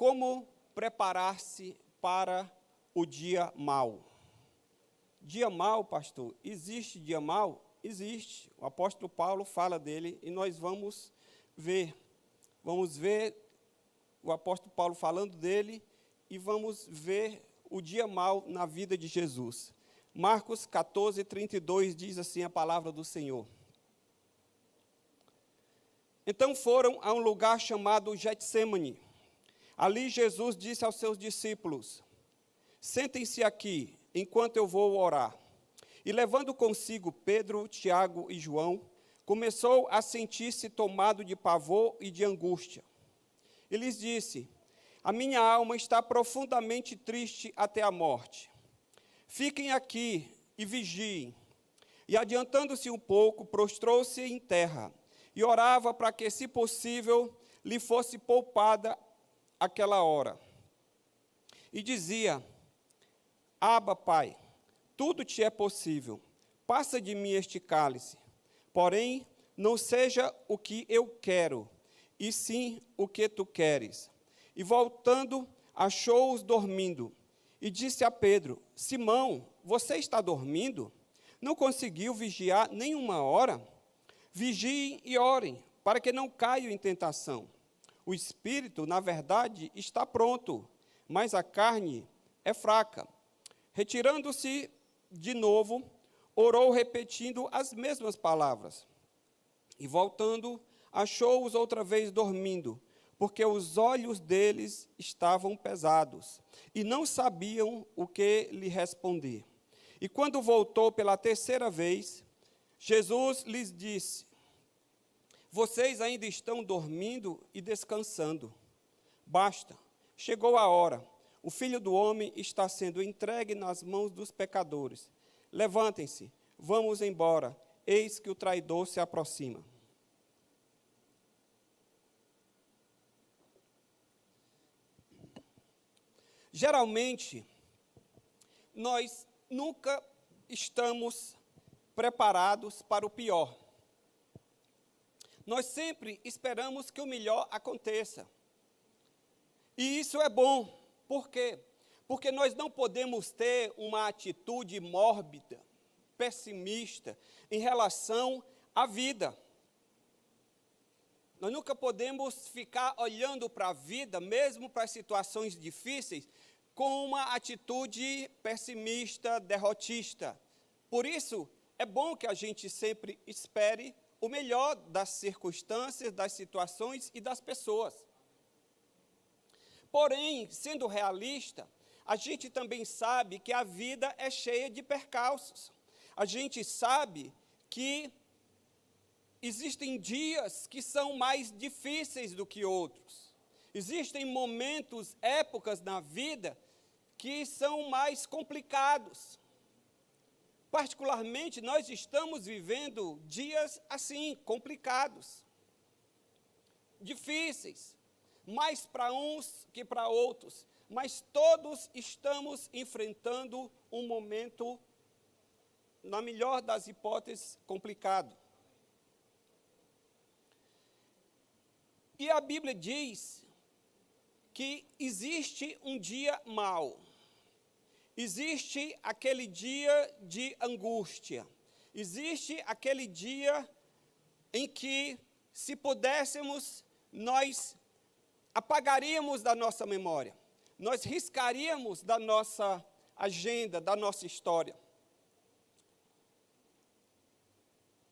Como preparar-se para o dia mau? Dia mau, pastor? Existe dia mau? Existe. O apóstolo Paulo fala dele e nós vamos ver. Vamos ver o apóstolo Paulo falando dele e vamos ver o dia mau na vida de Jesus. Marcos 14, 32 diz assim a palavra do Senhor. Então foram a um lugar chamado Getsêmani. Ali Jesus disse aos seus discípulos: sentem-se aqui, enquanto eu vou orar. E levando consigo Pedro, Tiago e João, começou a sentir-se tomado de pavor e de angústia. E lhes disse: a minha alma está profundamente triste até a morte. Fiquem aqui e vigiem. E adiantando-se um pouco, prostrou-se em terra e orava para que, se possível, lhe fosse poupada aquela hora. E dizia: Abba, Pai, tudo te é possível, passa de mim este cálice, porém, não seja o que eu quero, e sim o que tu queres. E voltando, achou-os dormindo, e disse a Pedro: Simão, você está dormindo? Não conseguiu vigiar nem uma hora? Vigiem e orem, para que não caiam em tentação. O espírito, na verdade, está pronto, mas a carne é fraca. Retirando-se de novo, orou repetindo as mesmas palavras. E voltando, achou-os outra vez dormindo, porque os olhos deles estavam pesados, e não sabiam o que lhe responder. E quando voltou pela terceira vez, Jesus lhes disse: vocês ainda estão dormindo e descansando. Basta, chegou a hora. O Filho do Homem está sendo entregue nas mãos dos pecadores. Levantem-se, vamos embora, eis que o traidor se aproxima. Geralmente, nós nunca estamos preparados para o pior. Nós sempre esperamos que o melhor aconteça. E isso é bom. Por quê? Porque nós não podemos ter uma atitude mórbida, pessimista, em relação à vida. Nós nunca podemos ficar olhando para a vida, mesmo para as situações difíceis, com uma atitude pessimista, derrotista. Por isso, é bom que a gente sempre espere o melhor das circunstâncias, das situações e das pessoas. Porém, sendo realista, a gente também sabe que a vida é cheia de percalços. A gente sabe que existem dias que são mais difíceis do que outros. Existem momentos, épocas na vida que são mais complicados. Particularmente, nós estamos vivendo dias assim, complicados, difíceis, mais para uns que para outros, mas todos estamos enfrentando um momento, na melhor das hipóteses, complicado. E a Bíblia diz que existe um dia mau, existe aquele dia de angústia, existe aquele dia em que, se pudéssemos, nós apagaríamos da nossa memória, nós riscaríamos da nossa agenda, da nossa história.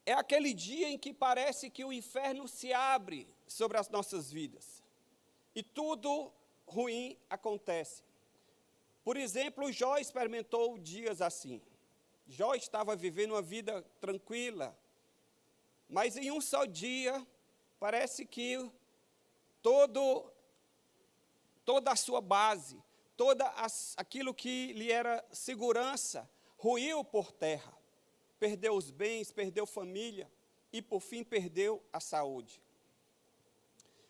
É aquele dia em que parece que o inferno se abre sobre as nossas vidas e tudo ruim acontece. Por exemplo, Jó experimentou dias assim. Jó estava vivendo uma vida tranquila, mas em um só dia, parece que toda a sua base, aquilo que lhe era segurança, ruiu por terra. Perdeu os bens, perdeu família e, por fim, perdeu a saúde.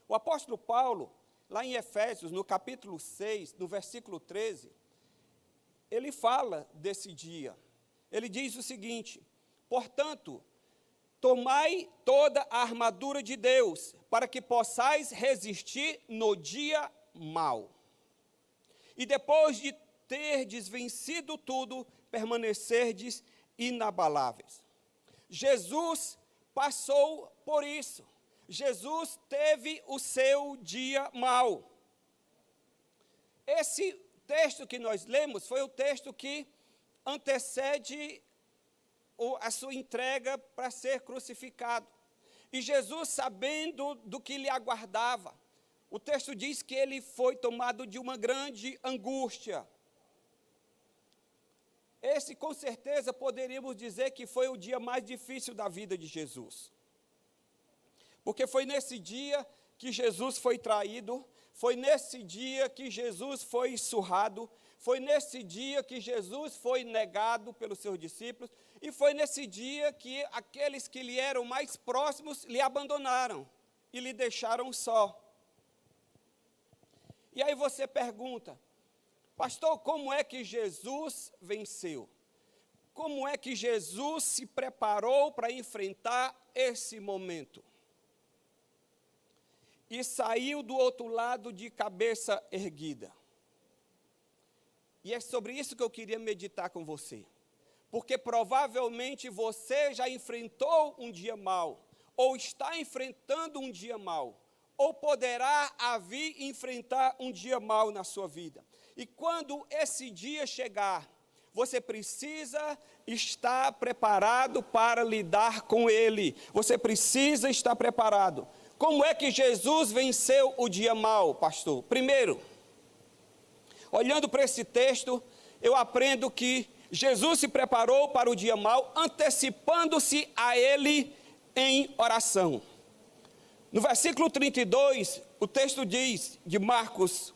O apóstolo Paulo, lá em Efésios, no capítulo 6, no versículo 13, ele fala desse dia. Ele diz o seguinte: portanto, tomai toda a armadura de Deus, para que possais resistir no dia mal. E depois de terdes vencido tudo, permanecerdes inabaláveis. Jesus passou por isso. Jesus teve o seu dia mau. Esse texto que nós lemos foi o texto que antecede a sua entrega para ser crucificado. E Jesus, sabendo do que lhe aguardava, o texto diz que ele foi tomado de uma grande angústia. Esse, com certeza, poderíamos dizer que foi o dia mais difícil da vida de Jesus. Porque foi nesse dia que Jesus foi traído, foi nesse dia que Jesus foi surrado, foi nesse dia que Jesus foi negado pelos seus discípulos, e foi nesse dia que aqueles que lhe eram mais próximos lhe abandonaram e lhe deixaram só. E aí você pergunta, pastor, como é que Jesus venceu? Como é que Jesus se preparou para enfrentar esse momento? E saiu do outro lado de cabeça erguida. E é sobre isso que eu queria meditar com você. Porque provavelmente você já enfrentou um dia mau, ou está enfrentando um dia mau, ou poderá vir enfrentar um dia mau na sua vida. E quando esse dia chegar, você precisa estar preparado para lidar com ele. Você precisa estar preparado. Como é que Jesus venceu o dia mau, pastor? Primeiro, olhando para esse texto, eu aprendo que Jesus se preparou para o dia mau, antecipando-se a ele em oração. No versículo 32, o texto diz, de Marcos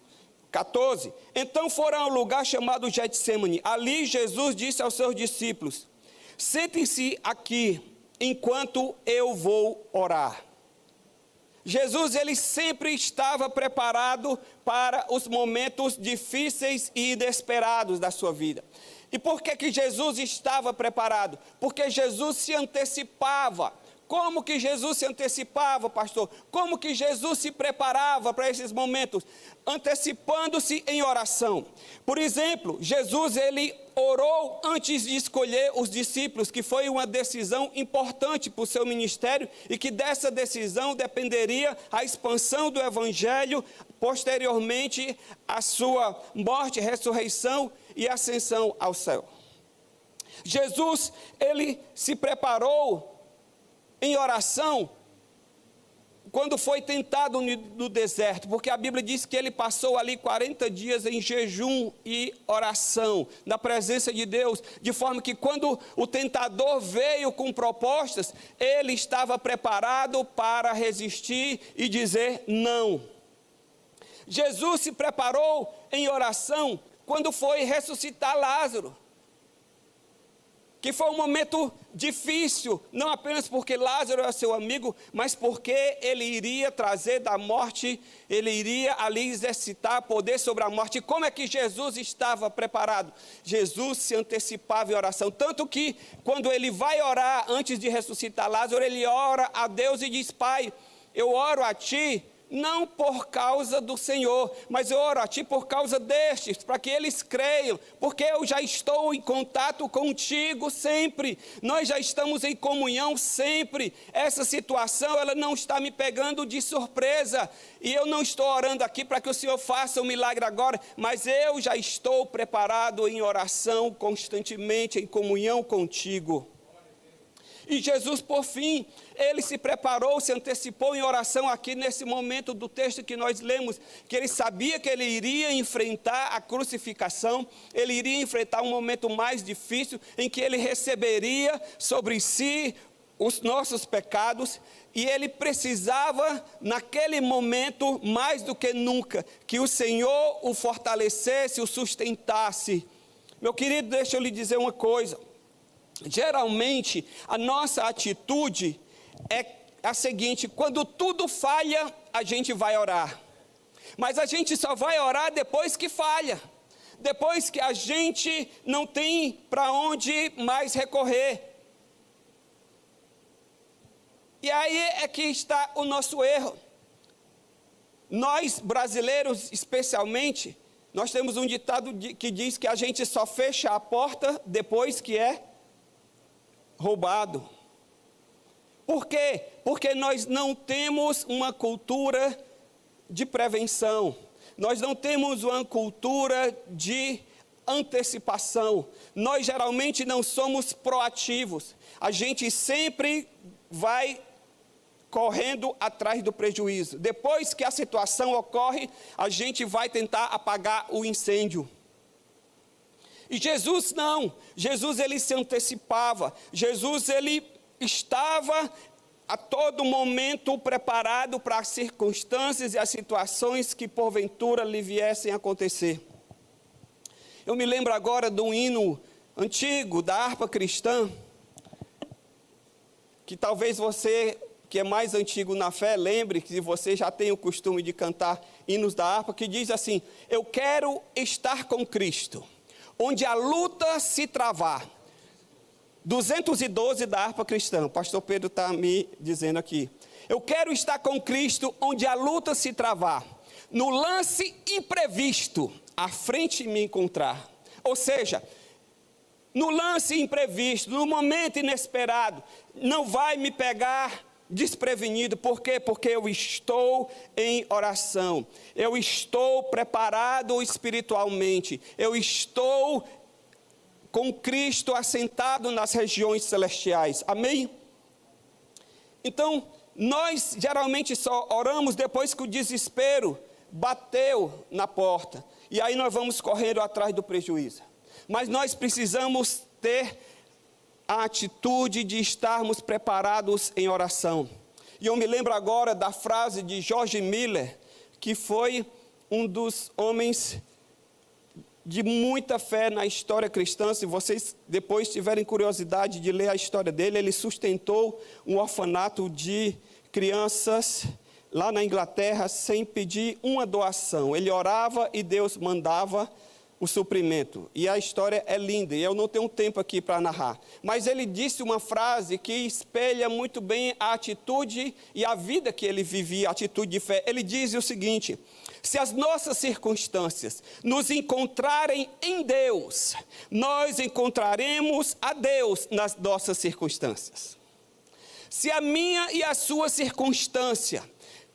14, então foram a um lugar chamado Getsêmani. Ali Jesus disse aos seus discípulos, sentem-se aqui, enquanto eu vou orar. Jesus, ele sempre estava preparado para os momentos difíceis e inesperados da sua vida. E por que Jesus estava preparado? Porque Jesus se antecipava. Como que Jesus se antecipava, pastor? Como que Jesus se preparava para esses momentos? Antecipando-se em oração. Por exemplo, Jesus, ele orou antes de escolher os discípulos, que foi uma decisão importante para o seu ministério, e que dessa decisão dependeria a expansão do evangelho, posteriormente a sua morte, ressurreição e ascensão ao céu. Jesus, ele se preparou em oração, quando foi tentado no deserto, porque a Bíblia diz que ele passou ali 40 dias em jejum e oração, na presença de Deus, de forma que quando o tentador veio com propostas, ele estava preparado para resistir e dizer não. Jesus se preparou em oração quando foi ressuscitar Lázaro, que foi um momento difícil, não apenas porque Lázaro era seu amigo, mas porque ele iria trazer da morte, ele iria ali exercitar poder sobre a morte. E como é que Jesus estava preparado? Jesus se antecipava em oração, tanto que quando ele vai orar antes de ressuscitar Lázaro, ele ora a Deus e diz, Pai, eu oro a Ti, não por causa do Senhor, mas eu oro a Ti por causa destes, para que eles creiam, porque eu já estou em contato contigo sempre, nós já estamos em comunhão sempre, essa situação ela não está me pegando de surpresa, e eu não estou orando aqui para que o Senhor faça um milagre agora, mas eu já estou preparado em oração constantemente, em comunhão contigo. E Jesus, por fim, ele se preparou, se antecipou em oração aqui nesse momento do texto que nós lemos, que ele sabia que ele iria enfrentar a crucificação, ele iria enfrentar um momento mais difícil, em que ele receberia sobre si os nossos pecados, e ele precisava, naquele momento, mais do que nunca, que o Senhor o fortalecesse, o sustentasse. Meu querido, deixa eu lhe dizer uma coisa. Geralmente, a nossa atitude é a seguinte, quando tudo falha, a gente vai orar. Mas a gente só vai orar depois que falha. Depois que a gente não tem para onde mais recorrer. E aí é que está o nosso erro. Nós, brasileiros especialmente, nós temos um ditado que diz que a gente só fecha a porta depois que é roubado. Por quê? Porque nós não temos uma cultura de prevenção. Nós não temos uma cultura de antecipação. Nós geralmente não somos proativos. A gente sempre vai correndo atrás do prejuízo. Depois que a situação ocorre, a gente vai tentar apagar o incêndio. E Jesus não. Jesus, ele se antecipava. Jesus, ele estava a todo momento preparado para as circunstâncias e as situações que porventura lhe viessem a acontecer. Eu me lembro agora de um hino antigo da harpa cristã, que talvez você, que é mais antigo na fé, lembre que você já tem o costume de cantar hinos da harpa, que diz assim: eu quero estar com Cristo, onde a luta se travar. 212 da harpa cristã, o pastor Pedro está me dizendo aqui. Eu quero estar com Cristo, onde a luta se travar, no lance imprevisto, à frente me encontrar. Ou seja, no lance imprevisto, no momento inesperado, não vai me pegar desprevenido. Por quê? Porque eu estou em oração, eu estou preparado espiritualmente, eu estou com Cristo assentado nas regiões celestiais. Amém? Então, nós geralmente só oramos depois que o desespero bateu na porta. E aí nós vamos correndo atrás do prejuízo. Mas nós precisamos ter a atitude de estarmos preparados em oração. E eu me lembro agora da frase de George Miller, que foi um dos homens de muita fé na história cristã. Se vocês depois tiverem curiosidade de ler a história dele, ele sustentou um orfanato de crianças lá na Inglaterra sem pedir uma doação. Ele orava e Deus mandava o suprimento. E a história é linda, e eu não tenho tempo aqui para narrar. Mas ele disse uma frase que espelha muito bem a atitude e a vida que ele vivia, a atitude de fé. Ele diz o seguinte: se as nossas circunstâncias nos encontrarem em Deus, nós encontraremos a Deus nas nossas circunstâncias. Se a minha e a sua circunstância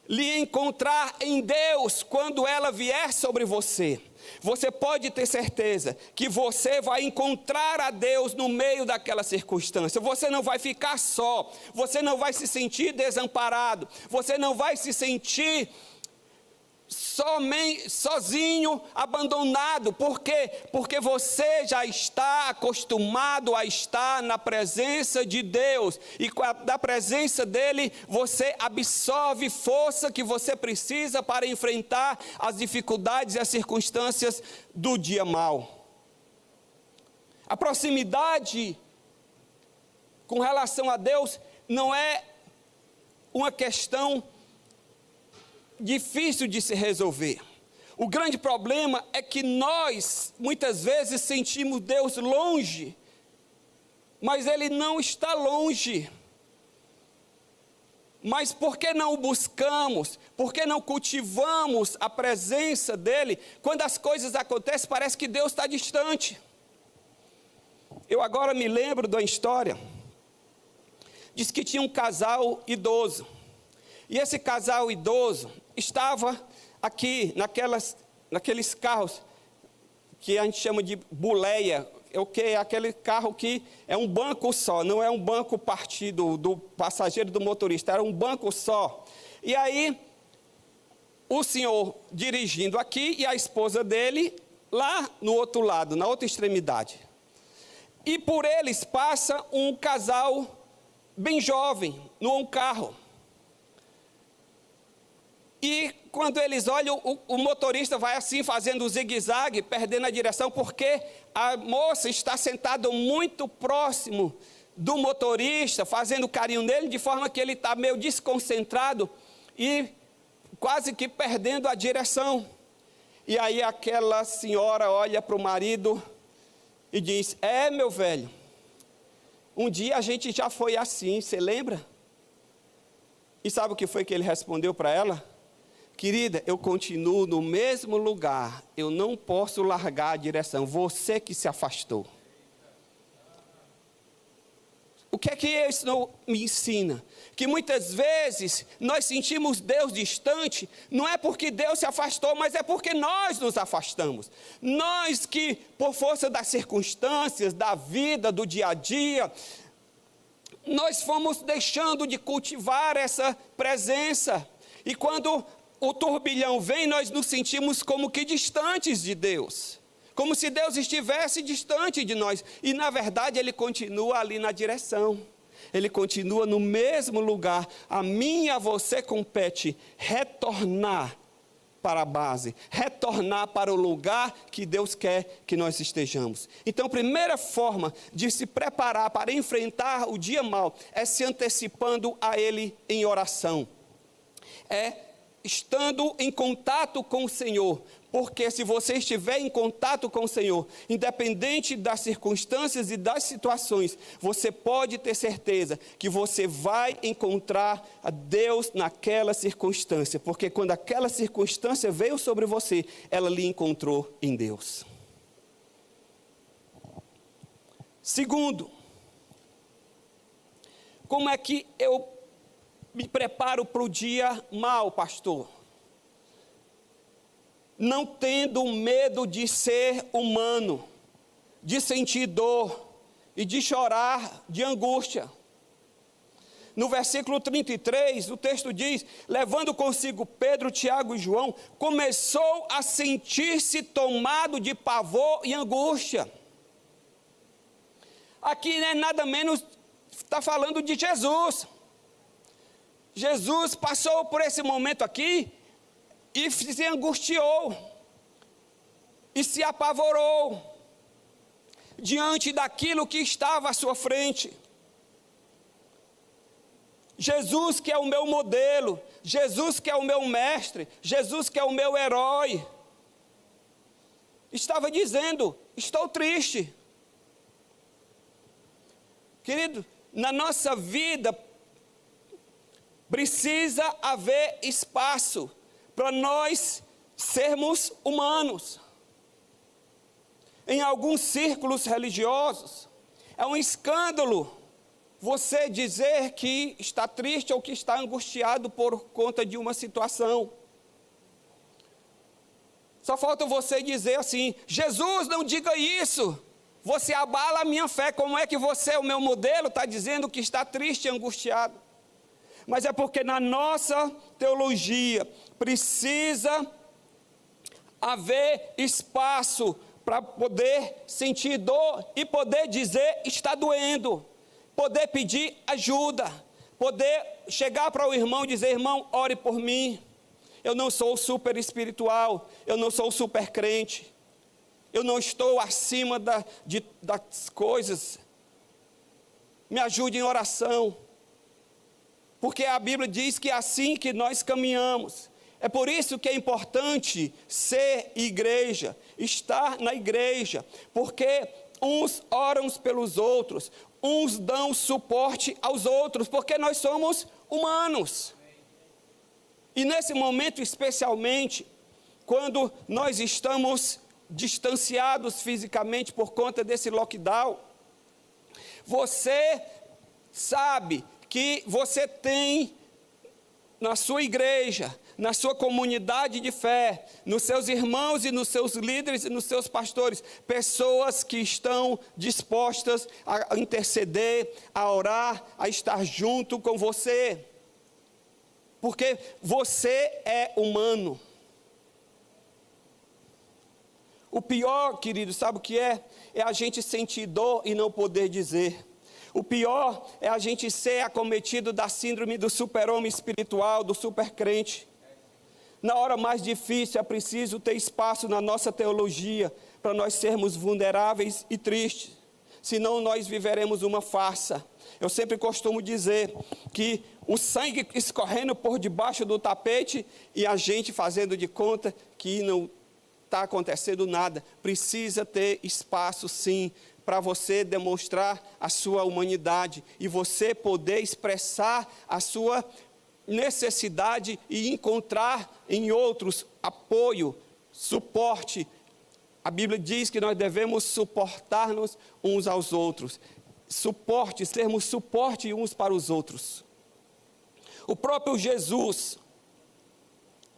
lhe encontrar em Deus quando ela vier sobre você, você pode ter certeza que você vai encontrar a Deus no meio daquela circunstância. Você não vai ficar só, você não vai se sentir desamparado, você não vai se sentir sozinho, abandonado. Por quê? Porque você já está acostumado a estar na presença de Deus, e da presença dele você absorve força que você precisa para enfrentar as dificuldades e as circunstâncias do dia mau. A proximidade com relação a Deus não é uma questão difícil de se resolver. O grande problema é que nós, muitas vezes, sentimos Deus longe, mas Ele não está longe. Mas por que não o buscamos? Por que não cultivamos a presença dEle? Quando as coisas acontecem, parece que Deus está distante. Eu agora me lembro da história. Diz que tinha um casal idoso. E esse casal idoso estava aqui, naqueles carros que a gente chama de buleia, é aquele carro que é um banco só, não é um banco partido do passageiro do motorista, era um banco só. E aí, o senhor dirigindo aqui e a esposa dele lá no outro lado, na outra extremidade. E por eles passa um casal bem jovem, num carro. E quando eles olham, o motorista vai assim, fazendo o zigue-zague, perdendo a direção, porque a moça está sentada muito próximo do motorista, fazendo carinho nele, de forma que ele está meio desconcentrado e quase que perdendo a direção. E aí aquela senhora olha para o marido e diz: meu velho, um dia a gente já foi assim, você lembra? E sabe o que foi que ele respondeu para ela? Querida, eu continuo no mesmo lugar, eu não posso largar a direção, você que se afastou. O que é que isso me ensina? Que muitas vezes nós sentimos Deus distante, não é porque Deus se afastou, mas é porque nós nos afastamos. Nós que, por força das circunstâncias, da vida, do dia a dia, nós fomos deixando de cultivar essa presença. E quando o turbilhão vem, nós nos sentimos como que distantes de Deus. Como se Deus estivesse distante de nós. E na verdade Ele continua ali na direção. Ele continua no mesmo lugar. A mim e a você compete retornar para a base. Retornar para o lugar que Deus quer que nós estejamos. Então, a primeira forma de se preparar para enfrentar o dia mau é se antecipando a Ele em oração. É estando em contato com o Senhor. Porque se você estiver em contato com o Senhor, independente das circunstâncias e das situações, você pode ter certeza que você vai encontrar a Deus naquela circunstância. Porque quando aquela circunstância veio sobre você, ela lhe encontrou em Deus. Segundo, como é que eu me preparo para o dia mau, pastor? Não tendo medo de ser humano, de sentir dor e de chorar de angústia. No versículo 33, o texto diz, levando consigo Pedro, Tiago e João, começou a sentir-se tomado de pavor e angústia. Aqui não é nada menos, está falando de Jesus. Jesus passou por esse momento aqui, e se angustiou, e se apavorou, diante daquilo que estava à sua frente. Jesus que é o meu modelo, Jesus que é o meu mestre, Jesus que é o meu herói, estava dizendo, estou triste. Querido, na nossa vida, precisa haver espaço para nós sermos humanos. Em alguns círculos religiosos, é um escândalo você dizer que está triste ou que está angustiado por conta de uma situação. Só falta você dizer assim, Jesus, não diga isso, você abala a minha fé, como é que você, o meu modelo, está dizendo que está triste e angustiado? Mas é porque na nossa teologia precisa haver espaço para poder sentir dor e poder dizer está doendo, poder pedir ajuda, poder chegar para o irmão e dizer, irmão, ore por mim, eu não sou super espiritual, eu não sou super crente, eu não estou acima das coisas, me ajude em oração. Porque a Bíblia diz que é assim que nós caminhamos. É por isso que é importante ser igreja, estar na igreja. Porque uns oram pelos outros, uns dão suporte aos outros, porque nós somos humanos. E nesse momento especialmente, quando nós estamos distanciados fisicamente por conta desse lockdown, você sabe que você tem na sua igreja, na sua comunidade de fé, nos seus irmãos e nos seus líderes e nos seus pastores, pessoas que estão dispostas a interceder, a orar, a estar junto com você, porque você é humano. O pior, querido, sabe o que é? É a gente sentir dor e não poder dizer. O pior é a gente ser acometido da síndrome do super-homem espiritual, do super-crente. Na hora mais difícil é preciso ter espaço na nossa teologia para nós sermos vulneráveis e tristes. Senão nós viveremos uma farsa. Eu sempre costumo dizer que o sangue escorrendo por debaixo do tapete e a gente fazendo de conta que não está acontecendo nada. Precisa ter espaço sim, para você demonstrar a sua humanidade e você poder expressar a sua necessidade e encontrar em outros apoio, suporte. A Bíblia diz que nós devemos suportar-nos uns aos outros. Suporte, sermos suporte uns para os outros. O próprio Jesus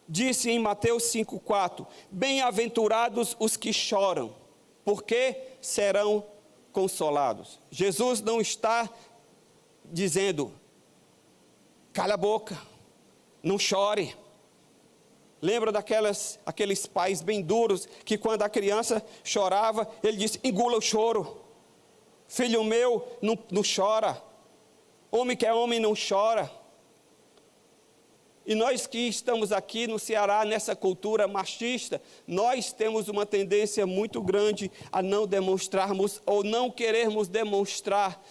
disse em Mateus 5,4: bem-aventurados os que choram, porque serão consolados. Jesus não está dizendo, cala a boca, não chore. Lembra aqueles pais bem duros, que quando a criança chorava, ele disse, engula o choro. Filho meu, não chora. Homem que é homem não chora. E nós que estamos aqui no Ceará, nessa cultura machista, nós temos uma tendência muito grande a não demonstrarmos, ou não querermos demonstrar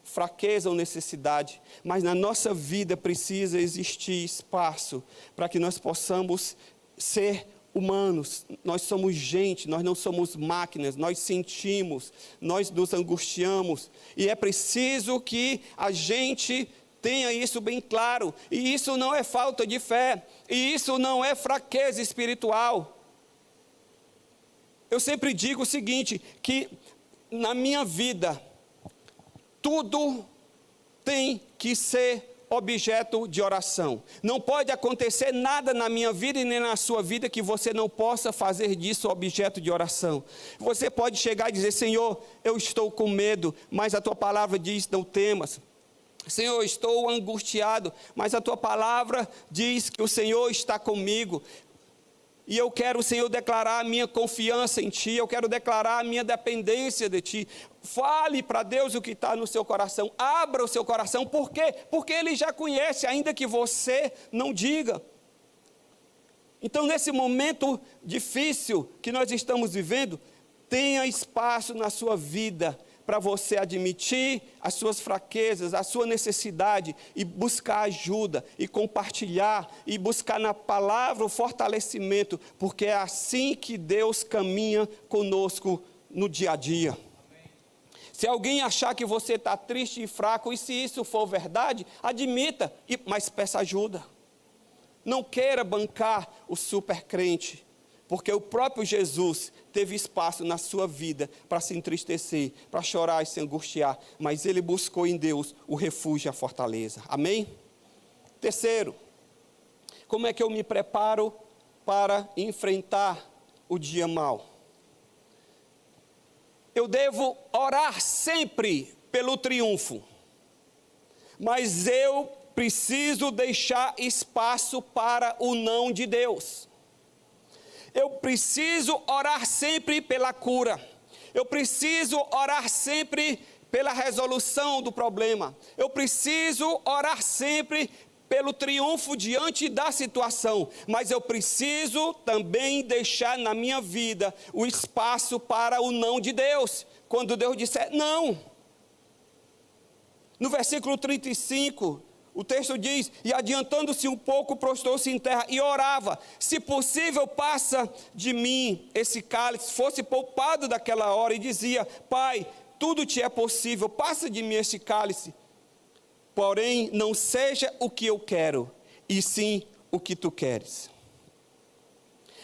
fraqueza ou necessidade. Mas na nossa vida precisa existir espaço para que nós possamos ser humanos. Nós somos gente, nós não somos máquinas, nós sentimos, nós nos angustiamos. E é preciso que a gente tenha isso bem claro, e isso não é falta de fé, e isso não é fraqueza espiritual. Eu sempre digo o seguinte, que na minha vida, tudo tem que ser objeto de oração. Não pode acontecer nada na minha vida e nem na sua vida que você não possa fazer disso objeto de oração. Você pode chegar e dizer, Senhor, eu estou com medo, mas a tua palavra diz, não temas. Senhor, estou angustiado, mas a tua palavra diz que o Senhor está comigo. E eu quero, Senhor, declarar a minha confiança em Ti, eu quero declarar a minha dependência de Ti. Fale para Deus o que está no seu coração, abra o seu coração. Por quê? Porque Ele já conhece, ainda que você não diga. Então, nesse momento difícil que nós estamos vivendo, tenha espaço na sua vida para você admitir as suas fraquezas, a sua necessidade e buscar ajuda e compartilhar e buscar na palavra o fortalecimento, porque é assim que Deus caminha conosco no dia a dia. Se alguém achar que você está triste e fraco, e se isso for verdade, admita, mas peça ajuda. Não queira bancar o super crente, porque o próprio Jesus teve espaço na sua vida para se entristecer, para chorar e se angustiar, mas ele buscou em Deus o refúgio e a fortaleza. Amém? Terceiro, como é que eu me preparo para enfrentar o dia mau? Eu devo orar sempre pelo triunfo, mas eu preciso deixar espaço para o não de Deus. Eu preciso orar sempre pela cura. Eu preciso orar sempre pela resolução do problema. Eu preciso orar sempre pelo triunfo diante da situação. Mas eu preciso também deixar na minha vida o espaço para o não de Deus. Quando Deus disser não. No versículo 35... o texto diz, e adiantando-se um pouco, prostrou-se em terra e orava, se possível passa de mim esse cálice, fosse poupado daquela hora, e dizia, Pai, tudo te é possível, passa de mim esse cálice, porém não seja o que eu quero, e sim o que tu queres.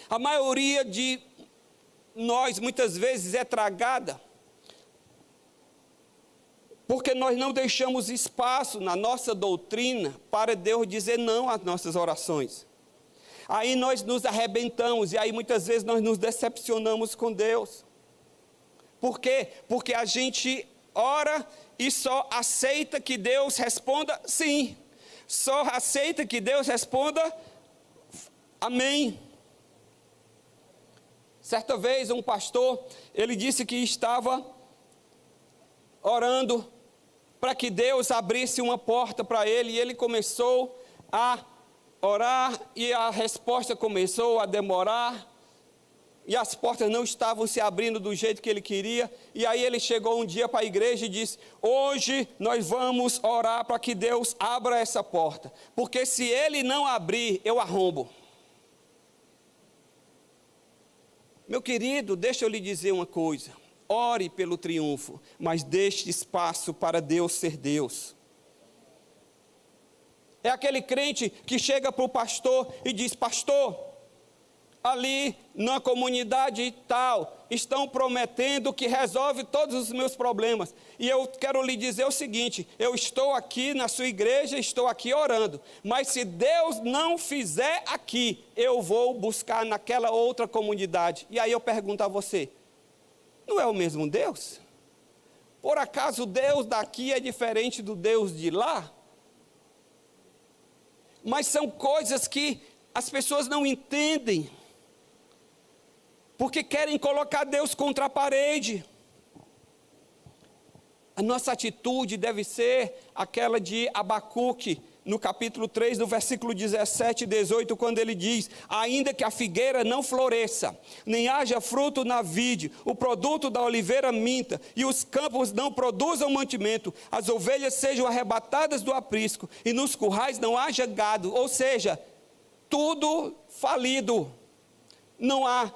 A maioria de nós muitas vezes é tragada, porque nós não deixamos espaço na nossa doutrina para Deus dizer não às nossas orações. Aí nós nos arrebentamos e aí muitas vezes nós nos decepcionamos com Deus. Por quê? Porque a gente ora e só aceita que Deus responda sim. Só aceita que Deus responda amém. Certa vez um pastor, ele disse que estava orando para que Deus abrisse uma porta para ele, e ele começou a orar, e a resposta começou a demorar, e as portas não estavam se abrindo do jeito que ele queria, e aí ele chegou um dia para a igreja e disse, hoje nós vamos orar para que Deus abra essa porta, porque se ele não abrir, eu arrombo. Meu querido, deixa eu lhe dizer uma coisa, ore pelo triunfo, mas deixe espaço para Deus ser Deus. É aquele crente que chega para o pastor e diz: pastor, ali na comunidade tal, estão prometendo que resolve todos os meus problemas. E eu quero lhe dizer o seguinte: eu estou aqui na sua igreja, estou aqui orando, mas se Deus não fizer aqui, eu vou buscar naquela outra comunidade. E aí eu pergunto a você: não é o mesmo Deus? Por acaso o Deus daqui é diferente do Deus de lá? Mas são coisas que as pessoas não entendem, porque querem colocar Deus contra a parede. A nossa atitude deve ser aquela de Abacuque, no capítulo 3, no versículo 17 e 18, quando ele diz: ainda que a figueira não floresça, nem haja fruto na vide, o produto da oliveira minta, e os campos não produzam mantimento, as ovelhas sejam arrebatadas do aprisco, e nos currais não haja gado, ou seja, tudo falido, não há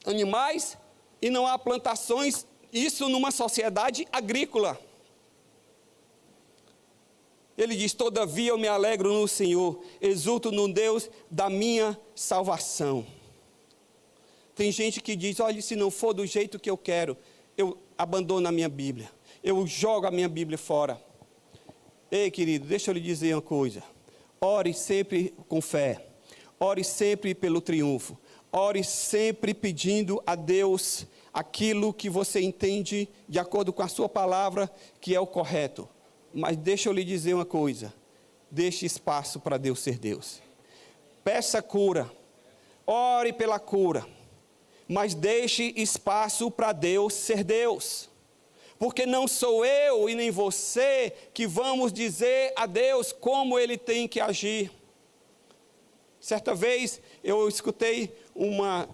animais e não há plantações, isso numa sociedade agrícola. Ele diz: todavia eu me alegro no Senhor, exulto no Deus da minha salvação. Tem gente que diz: olha, se não for do jeito que eu quero, eu abandono a minha Bíblia, eu jogo a minha Bíblia fora. Ei, querido, deixa eu lhe dizer uma coisa: ore sempre com fé, ore sempre pelo triunfo, ore sempre pedindo a Deus aquilo que você entende de acordo com a sua palavra que é o correto. Mas deixa eu lhe dizer uma coisa: deixe espaço para Deus ser Deus. Peça cura, ore pela cura, mas deixe espaço para Deus ser Deus. Porque não sou eu e nem você que vamos dizer a Deus como Ele tem que agir. Certa vez eu escutei uma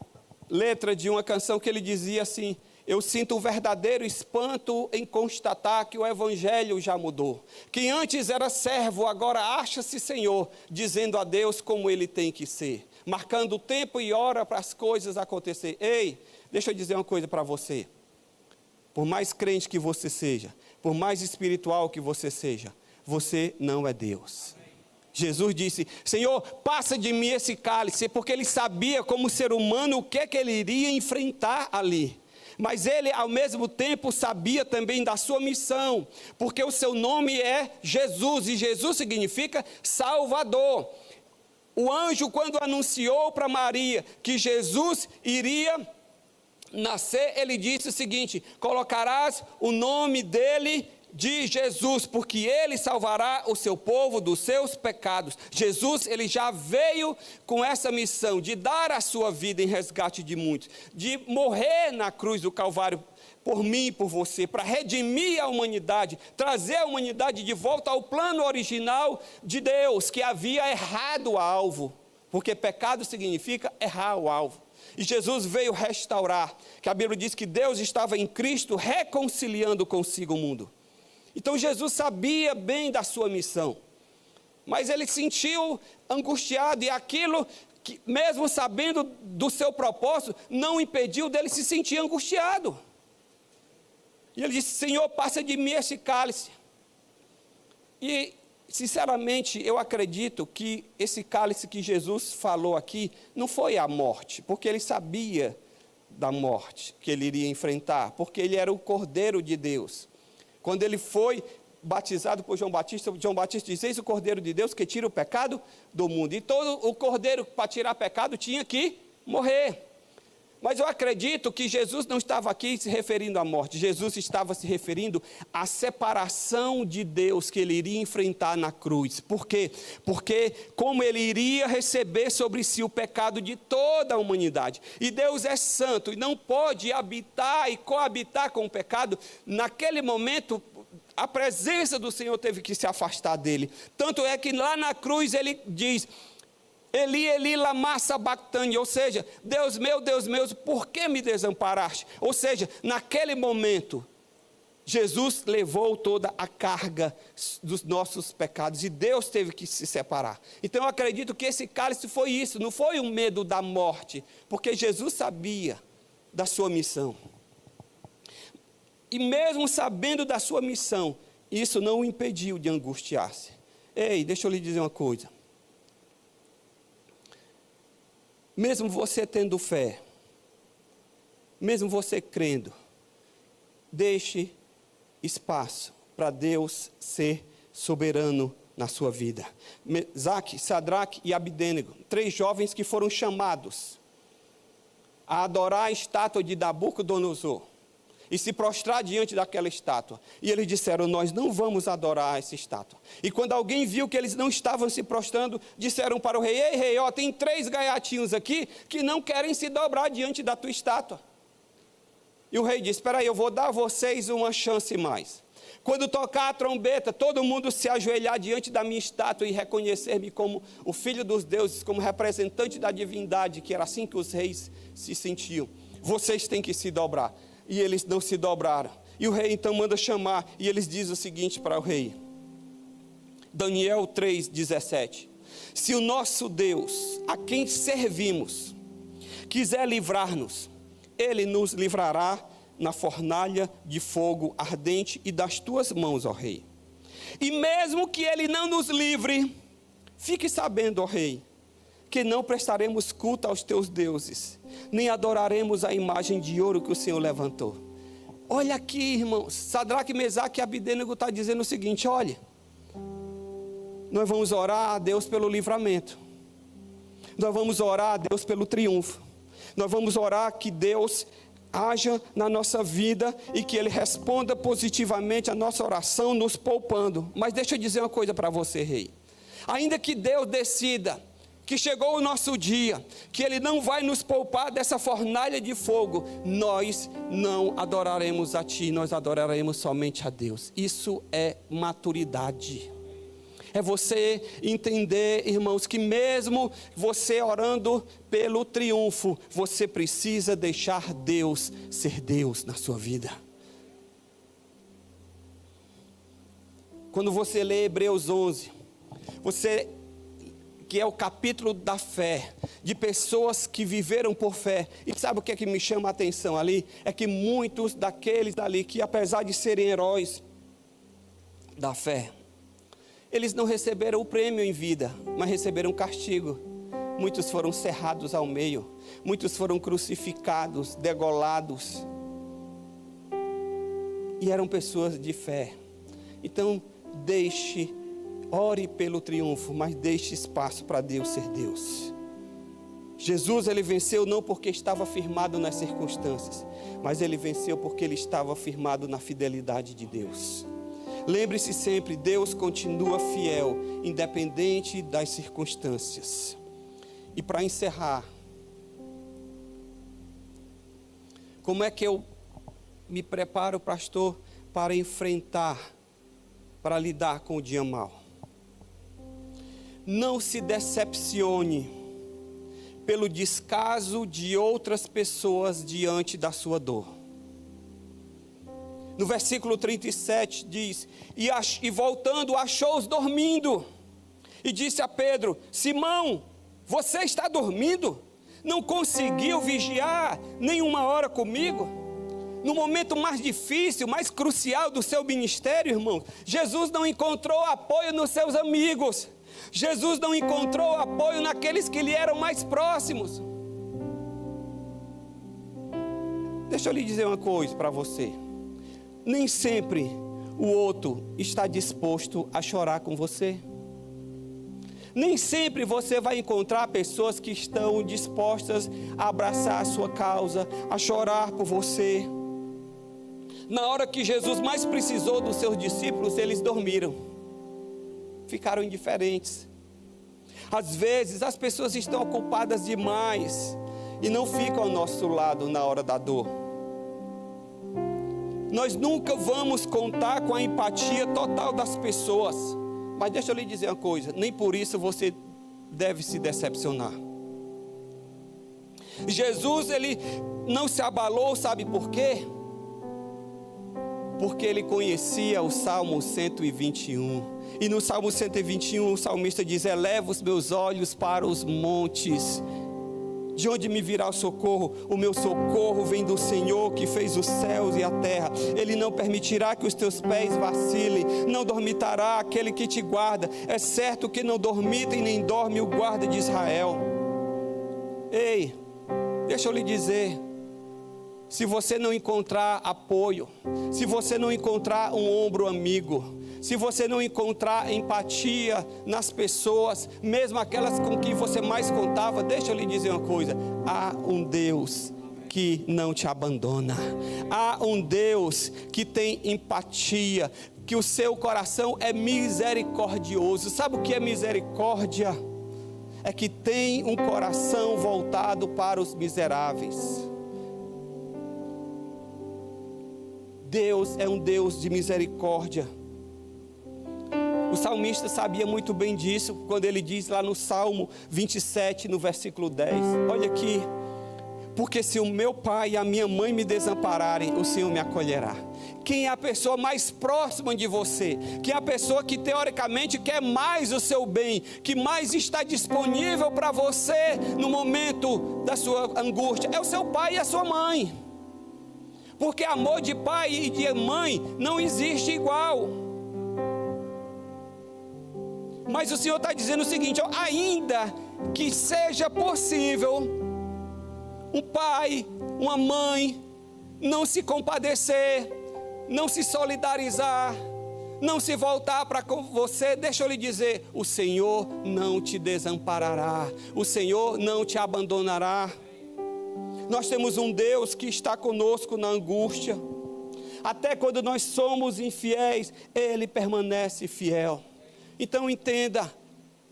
letra de uma canção que ele dizia assim: eu sinto um verdadeiro espanto em constatar que o evangelho já mudou. Quem antes era servo, agora acha-se Senhor, dizendo a Deus como Ele tem que ser, marcando tempo e hora para as coisas acontecer. Ei, deixa eu dizer uma coisa para você. Por mais crente que você seja, por mais espiritual que você seja, você não é Deus. Jesus disse: Senhor, passa de mim esse cálice, porque ele sabia como ser humano o que é que ele iria enfrentar ali. Mas ele ao mesmo tempo sabia também da sua missão, porque o seu nome é Jesus, e Jesus significa Salvador. O anjo, quando anunciou para Maria que Jesus iria nascer, ele disse o seguinte: colocarás o nome dele de Jesus, porque ele salvará o seu povo dos seus pecados. Jesus, ele já veio com essa missão de dar a sua vida em resgate de muitos, de morrer na cruz do Calvário por mim e por você, para redimir a humanidade, trazer a humanidade de volta ao plano original de Deus, que havia errado o alvo, porque pecado significa errar o alvo. E Jesus veio restaurar, que a Bíblia diz que Deus estava em Cristo reconciliando consigo o mundo. Então Jesus sabia bem da sua missão, mas ele sentiu angustiado, e aquilo que, mesmo sabendo do seu propósito, não impediu dele se sentir angustiado. E ele disse: Senhor, passa de mim esse cálice. E sinceramente eu acredito que esse cálice que Jesus falou aqui não foi a morte, porque ele sabia da morte que ele iria enfrentar, porque ele era o Cordeiro de Deus. Quando ele foi batizado por João Batista disse: eis o Cordeiro de Deus que tira o pecado do mundo. E todo o Cordeiro, para tirar pecado, tinha que morrer. Mas eu acredito que Jesus não estava aqui se referindo à morte. Jesus estava se referindo à separação de Deus que ele iria enfrentar na cruz. Por quê? Porque como ele iria receber sobre si o pecado de toda a humanidade. E Deus é santo e não pode habitar e coabitar com o pecado. Naquele momento, a presença do Senhor teve que se afastar dele. Tanto é que lá na cruz ele diz: Eli, Eli, lama sabachthani, ou seja, Deus meu, por que me desamparaste? Ou seja, naquele momento, Jesus levou toda a carga dos nossos pecados, e Deus teve que se separar. Então eu acredito que esse cálice foi isso, não foi um medo da morte, porque Jesus sabia da sua missão. E mesmo sabendo da sua missão, isso não o impediu de angustiar-se. Ei, deixa eu lhe dizer uma coisa. Mesmo você tendo fé, mesmo você crendo, deixe espaço para Deus ser soberano na sua vida. Mesaque, Sadraque e Abdênego, 3 jovens que foram chamados a adorar a estátua de Nabucodonosor e se prostrar diante daquela estátua. E eles disseram, nós não vamos adorar essa estátua. E quando alguém viu que eles não estavam se prostrando, disseram para o rei, ei rei, ó, tem 3 gaiatinhos aqui que não querem se dobrar diante da tua estátua. E o rei disse, espera aí, eu vou dar a vocês uma chance mais. Quando tocar a trombeta, todo mundo se ajoelhar diante da minha estátua e reconhecer-me como o filho dos deuses, como representante da divindade, que era assim que os reis se sentiam. Vocês têm que se dobrar. E eles não se dobraram. E o rei então manda chamar, e eles dizem o seguinte para o rei. Daniel 3:17. Se o nosso Deus, a quem servimos, quiser livrar-nos, Ele nos livrará na fornalha de fogo ardente e das tuas mãos, ó rei. E mesmo que Ele não nos livre, fique sabendo, ó rei, que não prestaremos culto aos teus deuses, nem adoraremos a imagem de ouro que o Senhor levantou. Olha aqui, irmãos, Sadraque, Mesaque e Abdênego está dizendo o seguinte, olha, nós vamos orar a Deus pelo livramento, nós vamos orar a Deus pelo triunfo, nós vamos orar que Deus haja na nossa vida e que Ele responda positivamente a nossa oração, nos poupando. Mas deixa eu dizer uma coisa para você, rei. Ainda que Deus decida que chegou o nosso dia, que Ele não vai nos poupar dessa fornalha de fogo, nós não adoraremos a Ti, nós adoraremos somente a Deus. Isso é maturidade. É você entender, irmãos, que mesmo você orando pelo triunfo, você precisa deixar Deus ser Deus na sua vida. Quando você lê Hebreus 11, que é o capítulo da fé, de pessoas que viveram por fé, e sabe o que é que me chama a atenção ali? É que muitos daqueles ali, que apesar de serem heróis da fé, eles não receberam o prêmio em vida, mas receberam castigo. Muitos foram cerrados ao meio, muitos foram crucificados, degolados. E eram pessoas de fé. Então, ore pelo triunfo, mas deixe espaço para Deus ser Deus. Jesus, ele venceu não porque estava firmado nas circunstâncias, mas ele venceu porque ele estava firmado na fidelidade de Deus. Lembre-se sempre, Deus continua fiel, independente das circunstâncias. E para encerrar, como é que eu me preparo, pastor, para enfrentar, para lidar com o dia mau? Não se decepcione pelo descaso de outras pessoas diante da sua dor. No versículo 37 diz, e voltando achou-os dormindo, e disse a Pedro, Simão, você está dormindo? Não conseguiu vigiar nem uma hora comigo? No momento mais difícil, mais crucial do seu ministério, irmão, Jesus não encontrou apoio nos seus amigos, Jesus não encontrou apoio naqueles que lhe eram mais próximos. Deixa eu lhe dizer uma coisa para você. Nem sempre o outro está disposto a chorar com você. Nem sempre você vai encontrar pessoas que estão dispostas a abraçar a sua causa, a chorar por você. Na hora que Jesus mais precisou dos seus discípulos, eles dormiram. Ficaram indiferentes. Às vezes as pessoas estão ocupadas demais e não ficam ao nosso lado na hora da dor. Nós nunca vamos contar com a empatia total das pessoas. Mas deixa eu lhe dizer uma coisa, nem por isso você deve se decepcionar. Jesus, ele não se abalou, sabe por quê? Porque ele conhecia o Salmo 121. E no Salmo 121 o salmista diz, eleva os meus olhos para os montes. De onde me virá o socorro? O meu socorro vem do Senhor que fez os céus e a terra. Ele não permitirá que os teus pés vacilem, não dormitará aquele que te guarda. É certo que não dormita e nem dorme o guarda de Israel. Ei, deixa eu lhe dizer, se você não encontrar apoio, se você não encontrar um ombro amigo, se você não encontrar empatia nas pessoas, mesmo aquelas com quem você mais contava, deixa eu lhe dizer uma coisa: há um Deus que não te abandona, há um Deus que tem empatia, que o seu coração é misericordioso. Sabe o que é misericórdia? É que tem um coração voltado para os miseráveis. Deus é um Deus de misericórdia. O salmista sabia muito bem disso, quando ele diz lá no Salmo 27, no versículo 10, olha aqui: porque se o meu pai e a minha mãe me desampararem, o Senhor me acolherá. Quem é a pessoa mais próxima de você? Quem é a pessoa que teoricamente quer mais o seu bem, que mais está disponível para você no momento da sua angústia? É o seu pai e a sua mãe. Porque amor de pai e de mãe não existe igual. Mas o Senhor está dizendo o seguinte: ó, ainda que seja possível um pai, uma mãe não se compadecer, não se solidarizar, não se voltar para você, deixa eu lhe dizer, o Senhor não te desamparará, o Senhor não te abandonará. Nós temos um Deus que está conosco na angústia. Até quando nós somos infiéis, Ele permanece fiel. Então entenda,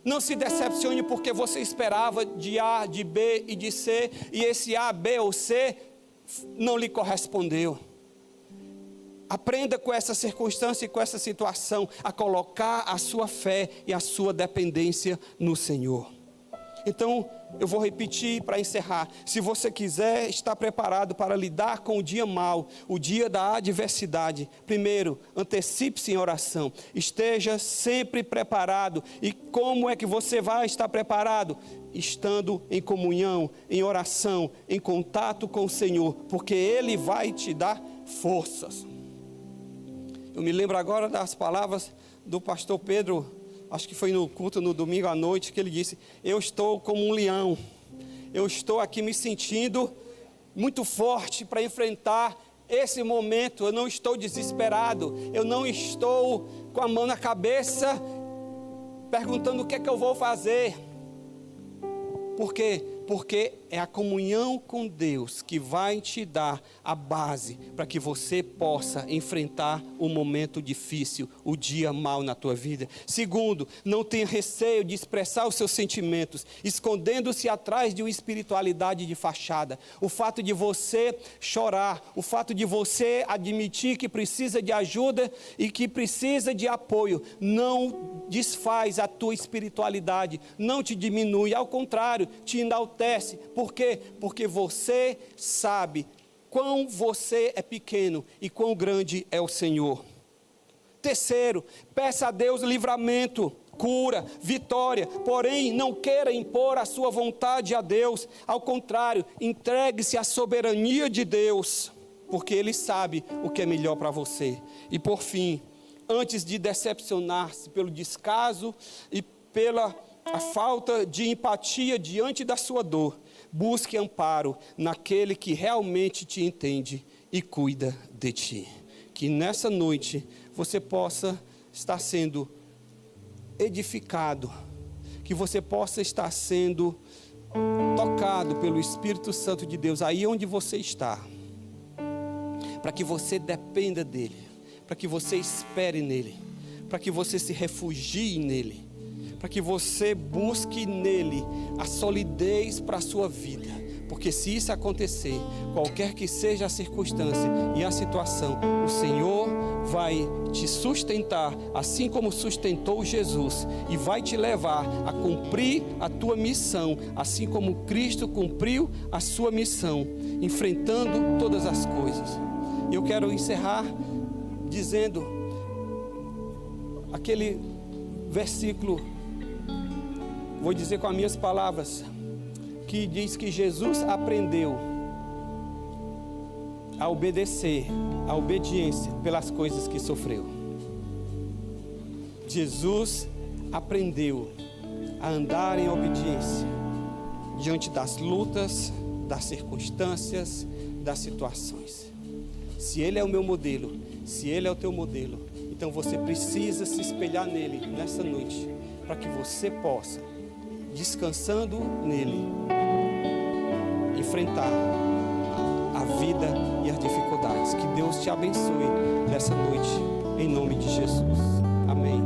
não se decepcione porque você esperava de A, de B e de C, e esse A, B ou C não lhe correspondeu. Aprenda com essa circunstância e com essa situação a colocar a sua fé e a sua dependência no Senhor. Então, eu vou repetir para encerrar. Se você quiser estar preparado para lidar com o dia mau, o dia da adversidade, primeiro, antecipe-se em oração. Esteja sempre preparado. E como é que você vai estar preparado? Estando em comunhão, em oração, em contato com o Senhor, porque Ele vai te dar forças. Eu me lembro agora das palavras do pastor Pedro, acho que foi no culto no domingo à noite, que ele disse: eu estou como um leão, eu estou aqui me sentindo muito forte para enfrentar esse momento. Eu não estou desesperado, eu não estou com a mão na cabeça perguntando o que é que eu vou fazer. Por quê? Porque é a comunhão com Deus que vai te dar a base para que você possa enfrentar o momento difícil, o dia mau na tua vida. Segundo, não tenha receio de expressar os seus sentimentos, escondendo-se atrás de uma espiritualidade de fachada. O fato de você chorar, o fato de você admitir que precisa de ajuda e que precisa de apoio, não desfaz a tua espiritualidade, não te diminui, ao contrário, te enaltece. Por quê? Porque você sabe quão você é pequeno e quão grande é o Senhor. Terceiro, peça a Deus livramento, cura, vitória, porém não queira impor a sua vontade a Deus. Ao contrário, entregue-se à soberania de Deus, porque Ele sabe o que é melhor para você. E por fim, antes de decepcionar-se pelo descaso e pela a falta de empatia diante da sua dor, busque amparo naquele que realmente te entende e cuida de ti. Que nessa noite você possa estar sendo edificado, que você possa estar sendo tocado pelo Espírito Santo de Deus, aí onde você está, para que você dependa dEle, para que você espere nele, para que você se refugie nele, para que você busque nele a solidez para a sua vida, porque se isso acontecer, qualquer que seja a circunstância e a situação, o Senhor vai te sustentar, assim como sustentou Jesus, e vai te levar a cumprir a tua missão, assim como Cristo cumpriu a sua missão, enfrentando todas as coisas. Eu quero encerrar dizendo aquele versículo, vou dizer com as minhas palavras, que diz que Jesus aprendeu a obedecer, a obediência pelas coisas que sofreu. Jesus aprendeu a andar em obediência diante das lutas, das circunstâncias, das situações. Se Ele é o meu modelo, se Ele é o teu modelo, então você precisa se espelhar nele nessa noite, para que você possa, descansando nele, enfrentar a vida e as dificuldades. Que Deus te abençoe nessa noite, em nome de Jesus. Amém.